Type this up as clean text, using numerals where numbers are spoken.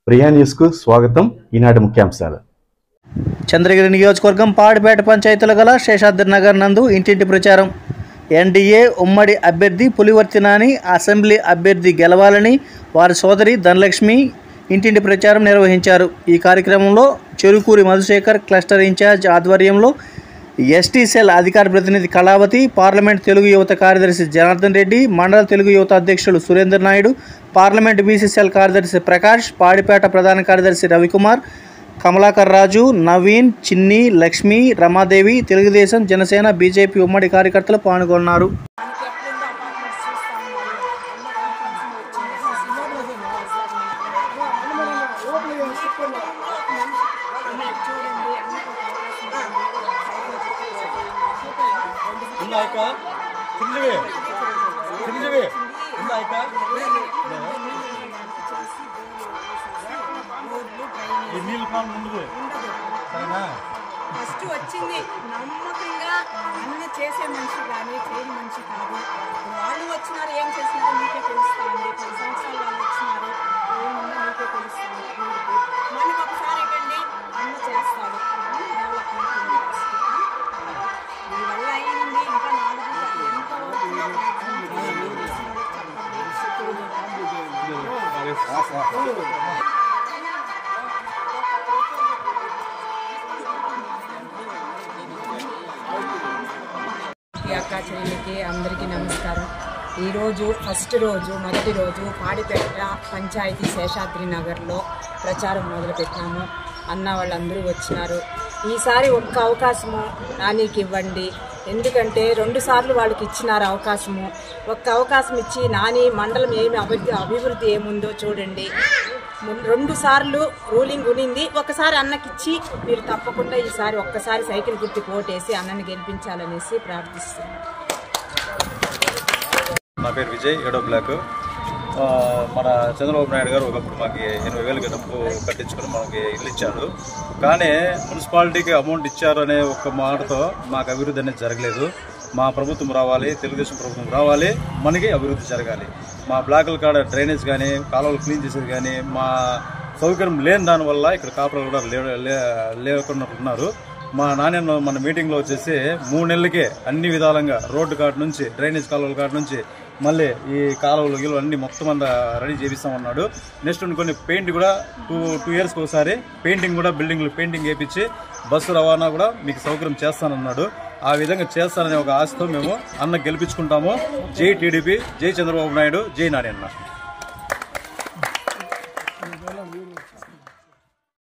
ప్రియా న్యూస్కు స్వాగతం. ఈనాటి ముఖ్యాంశాలు. చంద్రగిరి నియోజకవర్గం పాడిపేట పంచాయతీలో గల శేషాద్రి నగర్ నందు ఇంటింటి ప్రచారం. ఎన్డీఏ ఉమ్మడి అభ్యర్థి పులివర్తి నాని అసెంబ్లీ అభ్యర్థి గెలవాలని వారి సోదరి ధనలక్ష్మి ఇంటింటి ప్రచారం నిర్వహించారు. ఈ కార్యక్రమంలో చెరుకూరి మధుశేఖర్ క్లస్టర్ ఇన్ఛార్జ్ ఆధ్వర్యంలో ఎస్టీ సెల్ అధికార ప్రతినిధి కళావతి, పార్లమెంట్ తెలుగు యువత కార్యదర్శి జనార్దన్ రెడ్డి, మండల తెలుగు యువత అధ్యక్షులు Surender Naidu, parliament BC cell కార్యదర్శి ప్రకాష్, పాడిపేట ప్రధాన కార్యదర్శి రవికుమార్, కమలాకర్ రాజు, నవీన్, చిన్ని, లక్ష్మి, రమాదేవి, తెలుగుదేశం, జనసేన, బీజేపీ ఉమ్మడి కార్యకర్తలు పాల్గొన్నారు. ఫస్ట్ వచ్చింది నమ్మకంగా అన్ని చేసే మనిషి కానీ చేయని మనిషి కాదు. వాళ్ళు వచ్చినారు, ఏం చేసినారో మీకే తెలుస్తుంది. 10 సంవత్సరాలు వాళ్ళు వచ్చినారు, ఏముందో మీకే తెలుస్తుంది. మనకు ఒకసారి ఏంటండి అన్న చేస్తాడు, డెవలప్మెంట్ మీ వల్ల అయింది. ఇంకా 4 అక్క చెల్లికి అందరికీ నమస్కారం. ఈరోజు మొదటి రోజు పాడిపేట పంచాయతీ శేషాద్రి నగర్లో ప్రచారం మొదలుపెట్టినాము. అన్న వాళ్ళందరూ వచ్చినారు. ఈసారి ఒక్క అవకాశము నానికి ఇవ్వండి, ఎందుకంటే 2 సార్లు వాళ్ళకి ఇచ్చినారు అవకాశము. ఒక్క అవకాశం ఇచ్చి నాని మండలం ఏమి అభివృద్ధి ఏముందో చూడండి. 2 సార్లు రూలింగ్ ఉనింది, ఒకసారి అన్నకిచ్చి మీరు తప్పకుండా ఈసారి ఒక్కసారి సైకిల్ గుర్తు ఓటేసి అన్నని గెలిపించాలనేసి ప్రార్థిస్తున్నాను. నా పేరు విజయ్, 7వ బ్లాక్. మన చంద్రబాబు నాయుడు గారు ఒకప్పుడు మాకు 80,000 డబ్బు కట్టించుకుని మనకి ఇల్లు ఇచ్చారు. కానీ మున్సిపాలిటీకి అమౌంట్ ఇచ్చారు అనే ఒక్క మాటతో మాకు అభివృద్ధి అనేది జరగలేదు. మా ప్రభుత్వం రావాలి, తెలుగుదేశం ప్రభుత్వం రావాలి, మనకి అభివృద్ధి జరగాలి. మా బ్లాకుల కాడ డ్రైనేజ్ కానీ, కాలువలు క్లీన్ చేసేది కానీ మా సౌకర్యం లేని దానివల్ల ఇక్కడ కాపురాలు కూడా లేకుండా ఉన్నారు. మా నాన్న మన మీటింగ్లో వచ్చేసి 3 నెలలకే అన్ని విధాలంగా రోడ్డు కాడ నుంచి, డ్రైనేజ్ కాలువల కాడ నుంచి మళ్ళీ ఈ కాలువలు గిలువలు అన్ని మొత్తం అంతా రెడీ చేపిస్తామన్నాడు. నెక్స్ట్ కొన్ని పెయింట్ కూడా 2 ఇయర్స్కి ఒకసారి పెయింటింగ్ కూడా బిల్డింగ్లు పెయింటింగ్ వేయించి బస్సు రవాణా కూడా మీకు సౌకర్యం చేస్తానన్నాడు. ఆ విధంగా చేస్తాననే ఒక ఆశతో మేము అన్న గెలిపించుకుంటాము. జై టీడీపీ, జై చంద్రబాబు నాయుడు, జై నాని అన్న.